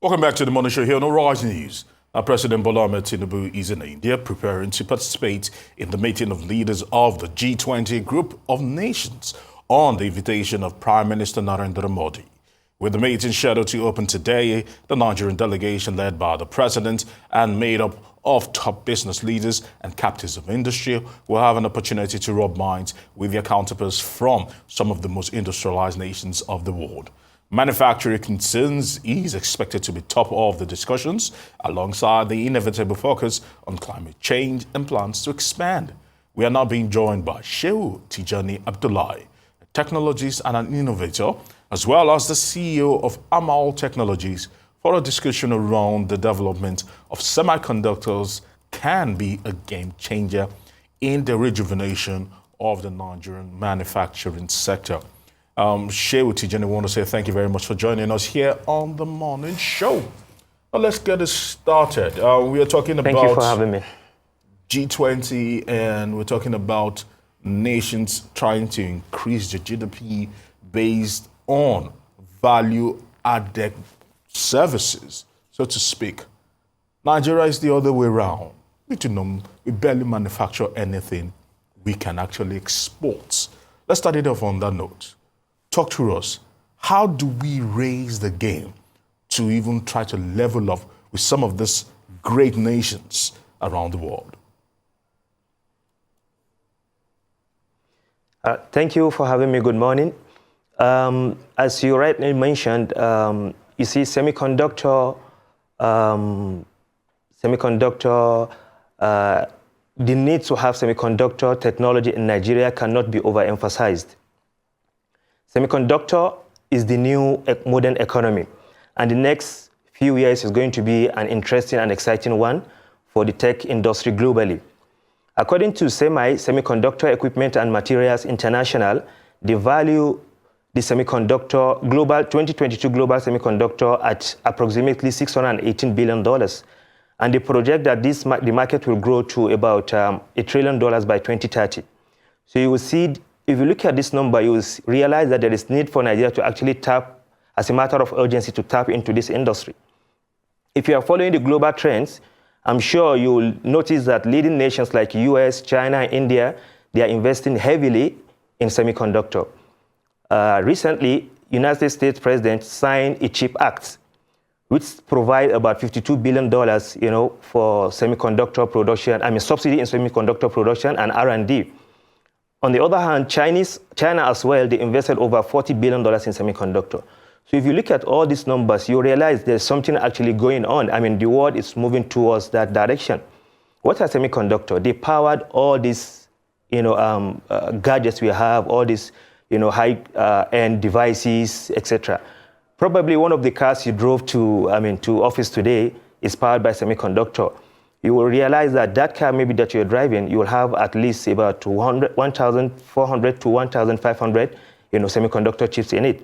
Welcome back to the Morning Show here on Rise News. President Bola Ahmed Tinubu is in India preparing to participate in the meeting of leaders of the G20 group of nations on the invitation of Prime Minister Narendra Modi. With the meeting scheduled to open today, the Nigerian delegation led by the president and made up of top business leaders and captains of industry will have an opportunity to rub minds with their counterparts from some of the most industrialized nations of the world. Manufacturing concerns is expected to be top of the discussions, alongside the inevitable focus on climate change and plans to expand. We are now being joined by Shehu Abdullahi, a technologist and an innovator, as well as the CEO of Amal Technologies, for a discussion around the development of semiconductors can be a game changer in the rejuvenation of the Nigerian manufacturing sector. Shehu, I want to say thank you very much for joining us here on the Morning Show. Well, let's get it started. We are talking about... Thank you for having me. G20, and we're talking about nations trying to increase their GDP based on value-added services, so to speak. Nigeria is the other way around. We barely manufacture anything we can actually export. Let's start it off on that note. Talk to us. How do we raise the game to even try to level up with some of these great nations around the world? Thank you for having me. Good morning. As you rightly mentioned, you see, the need to have semiconductor technology in Nigeria cannot be overemphasized. Semiconductor is the new modern economy, and the next few years is going to be an interesting and exciting one for the tech industry globally. According to Semiconductor Equipment and Materials International, the value the semiconductor 2022 global semiconductor at approximately $618 billion, and they project that the market will grow to about $1 trillion by 2030. So you will see, if you look at this number, you will realize that there is need for Nigeria to actually tap, as a matter of urgency, to tap into this industry. If you are following the global trends, I'm sure you will notice that leading nations like US, China, India, they are investing heavily in semiconductor. Recently, United States President signed a CHIP Act, which provide about $52 billion, for semiconductor production, subsidy in semiconductor production and R&D. On the other hand, China as well, they invested over $40 billion in semiconductor. So if you look at all these numbers, you realize there's something actually going on. The world is moving towards that direction. What are semiconductor? They powered all these, gadgets we have, all these, high-end devices, etc. Probably one of the cars you drove to office today is powered by semiconductor. You will realize that car maybe that you're driving, you will have at least about 1,400 to 1,500, semiconductor chips in it.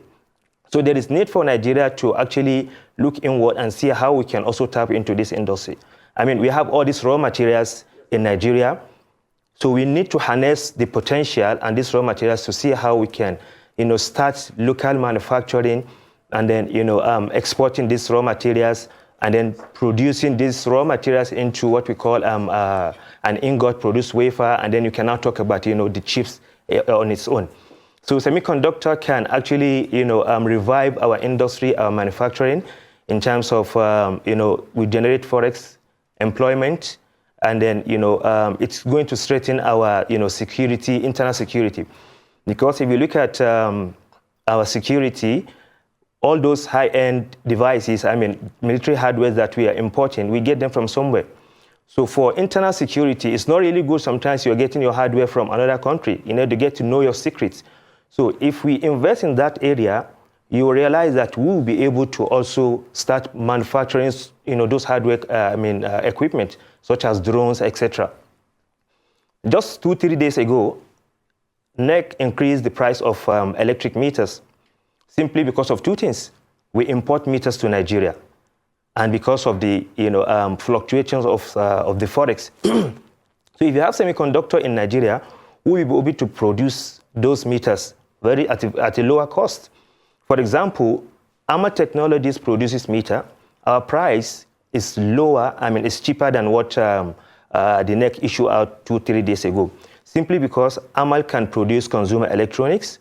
So there is need for Nigeria to actually look inward and see how we can also tap into this industry. We have all these raw materials in Nigeria, so we need to harness the potential and these raw materials to see how we can, start local manufacturing and then, exporting these raw materials and then producing these raw materials into what we call an ingot produced wafer, and then you can now talk about, the chips on its own. So semiconductor can actually, revive our industry, our manufacturing, in terms of, we generate forex employment, and then, it's going to strengthen our, security, internal security. Because if you look at our security, all those high-end devices, military hardware that we are importing, we get them from somewhere. So for internal security, it's not really good sometimes you're getting your hardware from another country, to get to know your secrets. So if we invest in that area, you will realize that we will be able to also start manufacturing, those hardware, equipment, such as drones, etc. Just 2-3 days ago, NEC increased the price of electric meters, simply because of two things. We import meters to Nigeria, and because of the fluctuations of the forex. So if you have semiconductor in Nigeria, we will be able to produce those meters at a lower cost. For example, Amal Technologies produces meter, our price is lower, it's cheaper than what the NEC issued out 2-3 days ago, simply because AMAL can produce consumer electronics,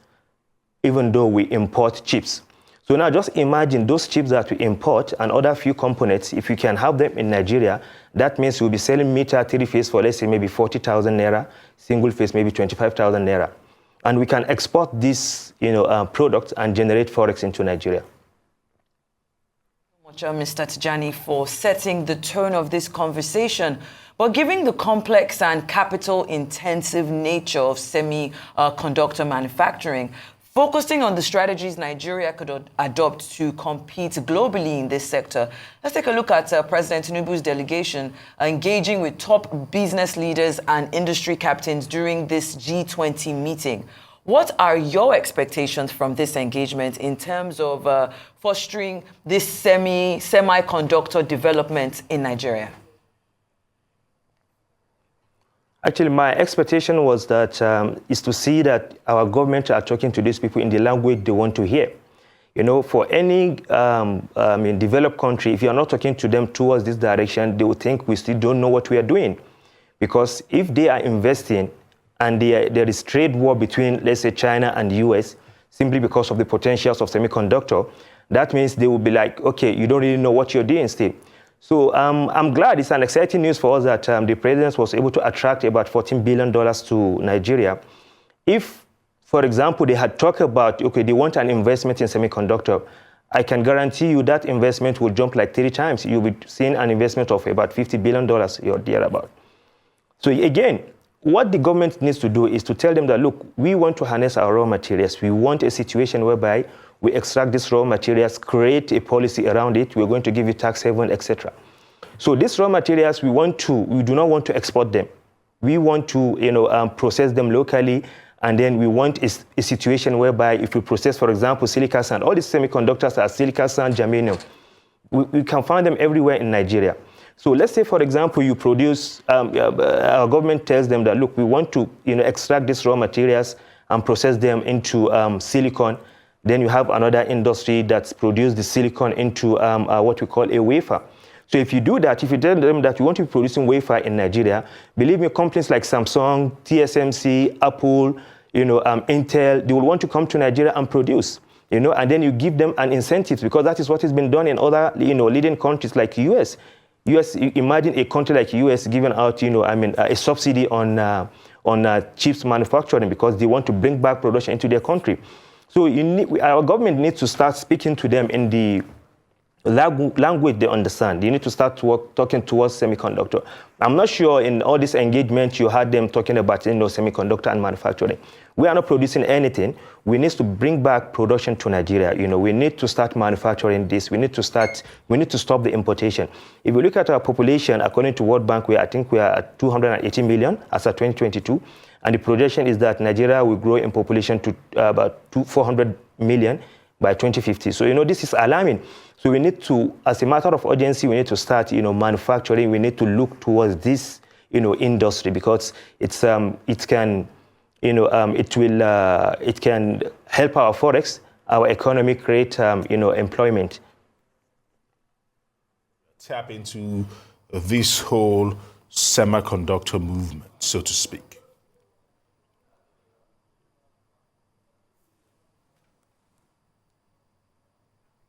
even though we import chips. So now just imagine those chips that we import and other few components, if you can have them in Nigeria, that means we'll be selling meter 3-phase for, let's say, maybe 40,000 naira, single phase maybe 25,000 naira. And we can export this product and generate forex into Nigeria. Mr. Tijani, for setting the tone of this conversation. But given the complex and capital-intensive nature of semiconductor manufacturing, focusing on the strategies Nigeria could adopt to compete globally in this sector, let's take a look at President Tinubu's delegation engaging with top business leaders and industry captains during this G20 meeting. What are your expectations from this engagement in terms of fostering this semiconductor development in Nigeria? Actually, my expectation was that is to see that our government are talking to these people in the language they want to hear. For any developed country, if you are not talking to them towards this direction, they will think we still don't know what we are doing. Because if they are investing and there is trade war between, let's say, China and the US, simply because of the potentials of semiconductor, that means they will be like, okay, you don't really know what you're doing still. So I'm glad it's an exciting news for us that the president was able to attract about $14 billion to Nigeria. If, for example, they had talked about, okay, they want an investment in semiconductor, I can guarantee you that investment will jump like 3 times. You'll be seeing an investment of about $50 billion or thereabout. So again, what the government needs to do is to tell them that, look, we want to harness our raw materials. We want a situation whereby we extract these raw materials, create a policy around it. We're going to give you tax haven, etc. So these raw materials, we do not want to export them. We want to, process them locally, and then we want a situation whereby if we process, for example, silica sand, all these semiconductors are silica sand, germanium. We can find them everywhere in Nigeria. So let's say, for example, you produce, our government tells them that, look, we want to extract these raw materials and process them into silicon. Then you have another industry that's produced the silicon into what we call a wafer. So if you do that, if you tell them that you want to be producing wafer in Nigeria, believe me, companies like Samsung, TSMC, Apple, Intel, they will want to come to Nigeria and produce. And then you give them an incentive, because that is what has been done in other leading countries like US. Imagine a country like US giving out, a subsidy on chips manufacturing because they want to bring back production into their country. So our government needs to start speaking to them in the language they understand. You need to start talking towards semiconductor. I'm not sure in all this engagement you had them talking about semiconductor and manufacturing. We are not producing anything. We need to bring back production to Nigeria. We need to start manufacturing this. We need to stop the importation. If you look at our population, according to World Bank, I think we are at 280 million as of 2022. And the projection is that Nigeria will grow in population to about 400 million by 2050. So, this is alarming. So we need to, as a matter of urgency, we need to start, manufacturing. We need to look towards this, industry, because it can help our forex, our economy, create, employment. Tap into this whole semiconductor movement, so to speak.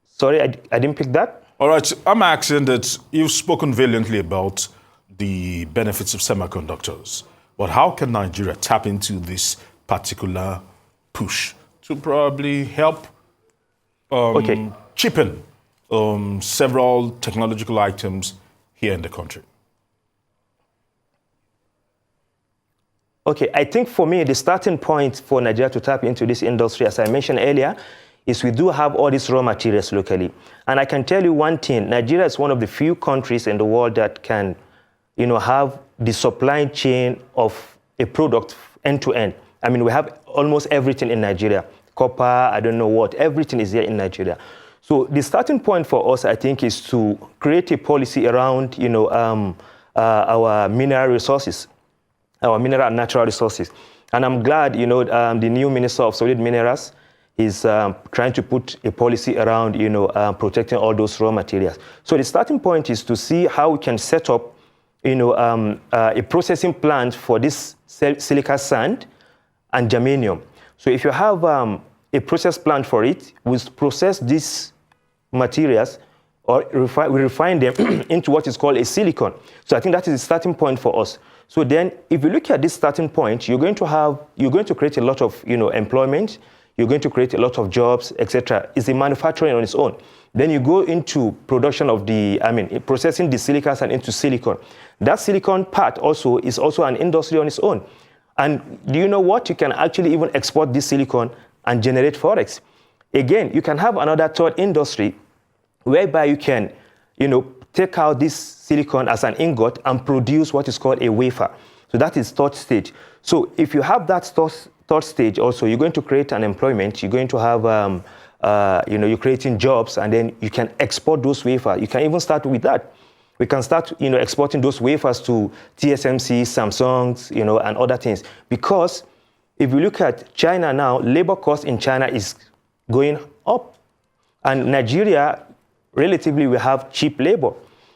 Sorry, I didn't pick that. All right, I'm asking that you've spoken valiantly about the benefits of semiconductors, but how can Nigeria tap into this particular push to probably help cheapen several technological items here in the country? Okay, I think for me, the starting point for Nigeria to tap into this industry, as I mentioned earlier, is we do have all these raw materials locally. And I can tell you one thing, Nigeria is one of the few countries in the world that can, have the supply chain of a product end to end. I mean, we have almost everything in Nigeria. Copper, I don't know what, everything is here in Nigeria. So the starting point for us, I think, is to create a policy around, our mineral resources, our mineral and natural resources. And I'm glad, the new Minister of Solid Minerals, He's trying to put a policy around, protecting all those raw materials. So the starting point is to see how we can set up, a processing plant for this silica sand and germanium. So if you have a process plant for it, we process these materials or we refine them into what is called a silicon. So I think that is the starting point for us. So then if you look at this starting point, you're going to create a lot of, employment. You're going to create a lot of jobs, etc. It's a manufacturing on its own. Then you go into production of processing the silica and into silicon. That silicon part also is also an industry on its own. And do you know what? You can actually even export this silicon and generate forex. Again, you can have another third industry whereby you can, take out this silicon as an ingot and produce what is called a wafer. So that is third stage. So if you have that third stage also, you're going to create an employment. You're going to have, you're creating jobs, and then you can export those wafers. You can even start with that. We can start, exporting those wafers to TSMC, Samsung, and other things. Because if you look at China now, labor cost in China is going up. And Nigeria, relatively, we have cheap labor.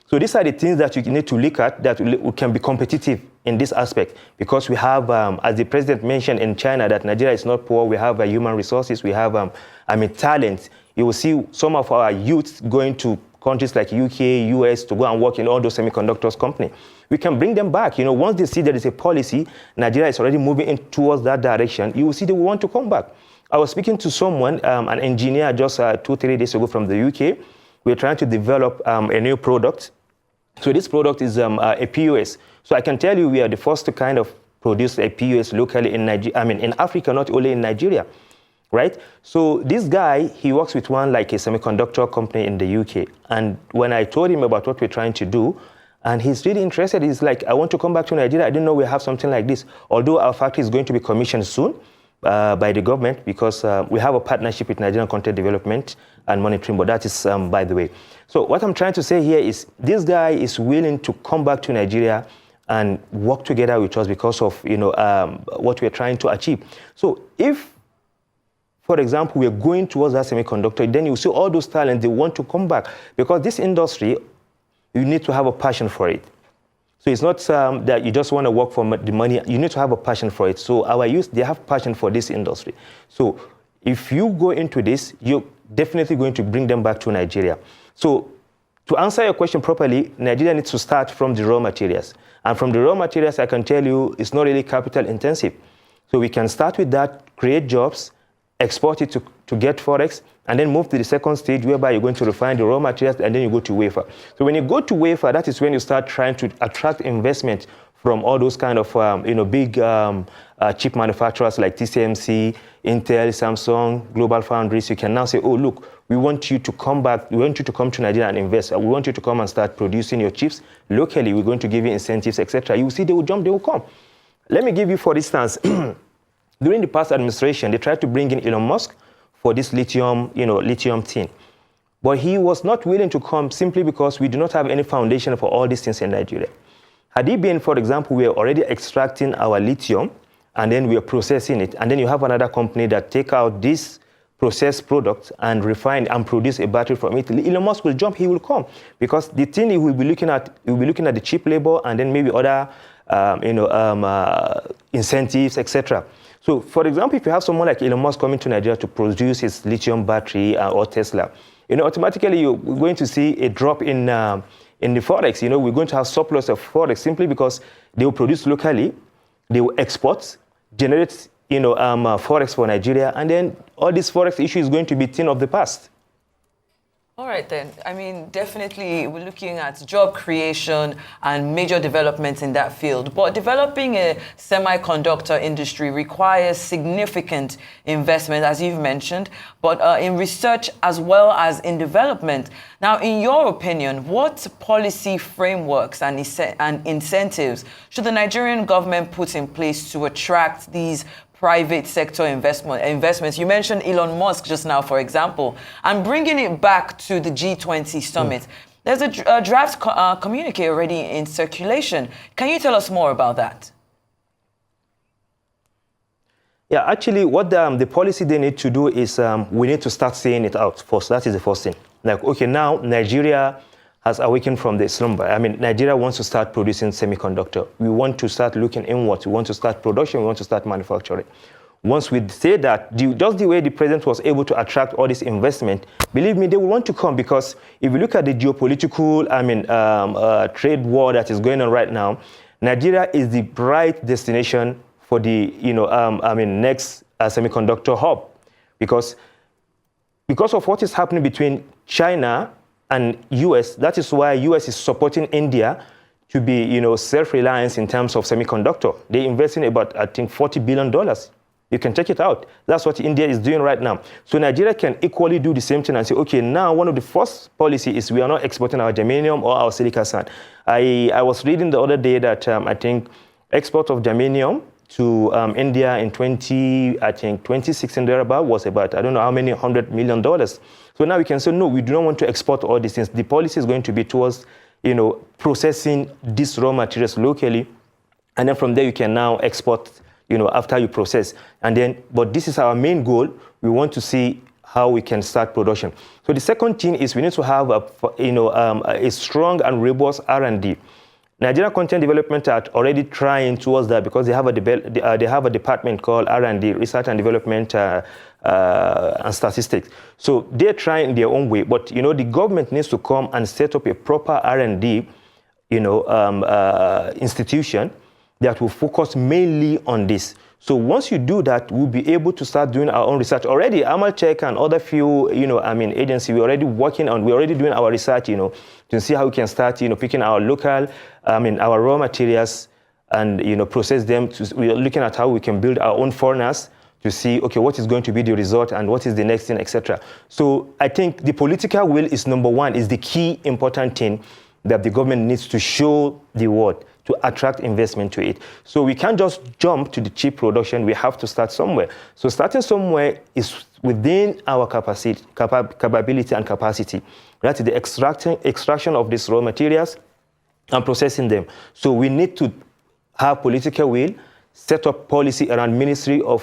So these are the things that you need to look at that we can be competitive in this aspect, because we have, as the president mentioned in China, that Nigeria is not poor. We have human resources. We have, talent. You will see some of our youth going to countries like UK, US to go and work in all those semiconductors companies. We can bring them back. Once they see there is a policy, Nigeria is already moving in towards that direction, you will see they will want to come back. I was speaking to someone, an engineer, just 2-3 days ago from the UK. We're trying to develop a new product. So this product is a POS. So I can tell you we are the first to kind of produce a POS locally in in Africa, not only in Nigeria, right? So this guy, he works with one like a semiconductor company in the UK. And when I told him about what we're trying to do, and he's really interested, he's like, I want to come back to Nigeria. I didn't know we have something like this. Although our factory is going to be commissioned soon by the government, because we have a partnership with Nigerian Content Development and Monitoring, but that is by the way. So what I'm trying to say here is this guy is willing to come back to Nigeria and work together with us because of what we're trying to achieve. So if, for example, we're going towards that semiconductor, then you see all those talents, they want to come back, because this industry, you need to have a passion for it. So it's not that you just want to work for the money. You need to have a passion for it. So our youth, they have passion for this industry. So if you go into this, you're definitely going to bring them back to Nigeria. So to answer your question properly, Nigeria needs to start from the raw materials. And from the raw materials, I can tell you, it's not really capital intensive. So we can start with that, create jobs, export it to get forex, and then move to the second stage whereby you're going to refine the raw materials, and then you go to wafer. So when you go to wafer, that is when you start trying to attract investment from all those kind of big chip manufacturers like TSMC, Intel, Samsung, Global Foundries. You can now say, oh, look, we want you to come back. We want you to come to Nigeria and invest. We want you to come and start producing your chips locally. We're going to give you incentives, etc. You will see they will jump, they will come. Let me give you, for instance, during the past administration, they tried to bring in Elon Musk for this lithium thing. But he was not willing to come simply because we do not have any foundation for all these things in Nigeria. Had he been, for example, we are already extracting our lithium and then we are processing it, and then you have another company that take out this processed product and refine and produce a battery from it, Elon Musk will jump, he will come. Because the thing he will be looking at, the cheap labor and then maybe other incentives, etc. So, for example, if you have someone like Elon Musk coming to Nigeria to produce his lithium battery or Tesla, automatically you're going to see a drop in the forex. We're going to have surplus of forex simply because they will produce locally, they will export, generate forex for Nigeria, and then all this forex issue is going to be thing of the past. All right, then. Definitely we're looking at job creation and major developments in that field. But developing a semiconductor industry requires significant investment, as you've mentioned, but in research as well as in development. Now, in your opinion, what policy frameworks and incentives should the Nigerian government put in place to attract these private sector investments? You mentioned Elon Musk just now, for example, and bringing it back to the G20 summit. There's a draft communique already in circulation. Can you tell us more about that? Yeah, actually, what the policy they need to do is we need to start saying it out first. That is the first thing. Like, okay, now Nigeria has awakened from the slumber. I mean, Nigeria wants to start producing semiconductor. We want to start looking inwards. We want to start production. We want to start manufacturing. Once we say that, just the way the president was able to attract all this investment, believe me, they will want to come, because if you look at the geopolitical, trade war that is going on right now, Nigeria is the right destination for the, next semiconductor hub, because of what is happening between China and US. That is why US is supporting India to be, self-reliant in terms of semiconductor. They invest in about, I think, $40 billion. You can check it out. That's what India is doing right now. So Nigeria can equally do the same thing and say, okay, now one of the first policy is we are not exporting our germanium or our silica sand. I was reading the other day that I think export of germanium to India in 2016 thereabout was about, I don't know how many $100 million. So now we can say, no, we do not want to export all these things. The policy is going to be towards, processing these raw materials locally. And then from there, you can now export, after you process. And then, but this is our main goal. We want to see how we can start production. So the second thing is we need to have a strong and robust R&D. Nigerian content development are already trying towards that, because they have a department called R&D, Research and Development and Statistics. So they're trying in their own way, but the government needs to come and set up a proper R&D, institution that will focus mainly on this. So once you do that, we'll be able to start doing our own research. Already, Amaltech and other few, agency, we're already doing our research, to see how we can start, picking our local, our raw materials and, process them. We're looking at how we can build our own furnace to see, okay, what is going to be the result and what is the next thing, etc. So I think the political will is number one, is the key important thing that the government needs to show the world, to attract investment to it. So we can't just jump to the cheap production. We have to start somewhere. So starting somewhere is within our capability and capacity. That is the extraction of these raw materials and processing them. So we need to have political will, set up policy around Ministry of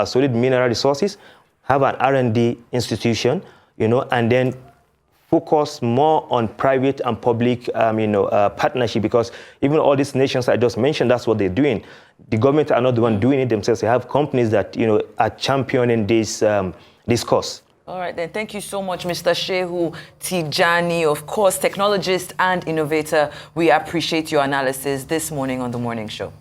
Solid Mineral Resources, have an R&D institution, and then focus more on private and public, partnership, because even all these nations I just mentioned, that's what they're doing. The government are not the one doing it themselves. They have companies that, are championing this cause. All right, then. Thank you so much, Mr. Shehu Tijani, of course, technologist and innovator. We appreciate your analysis this morning on The Morning Show.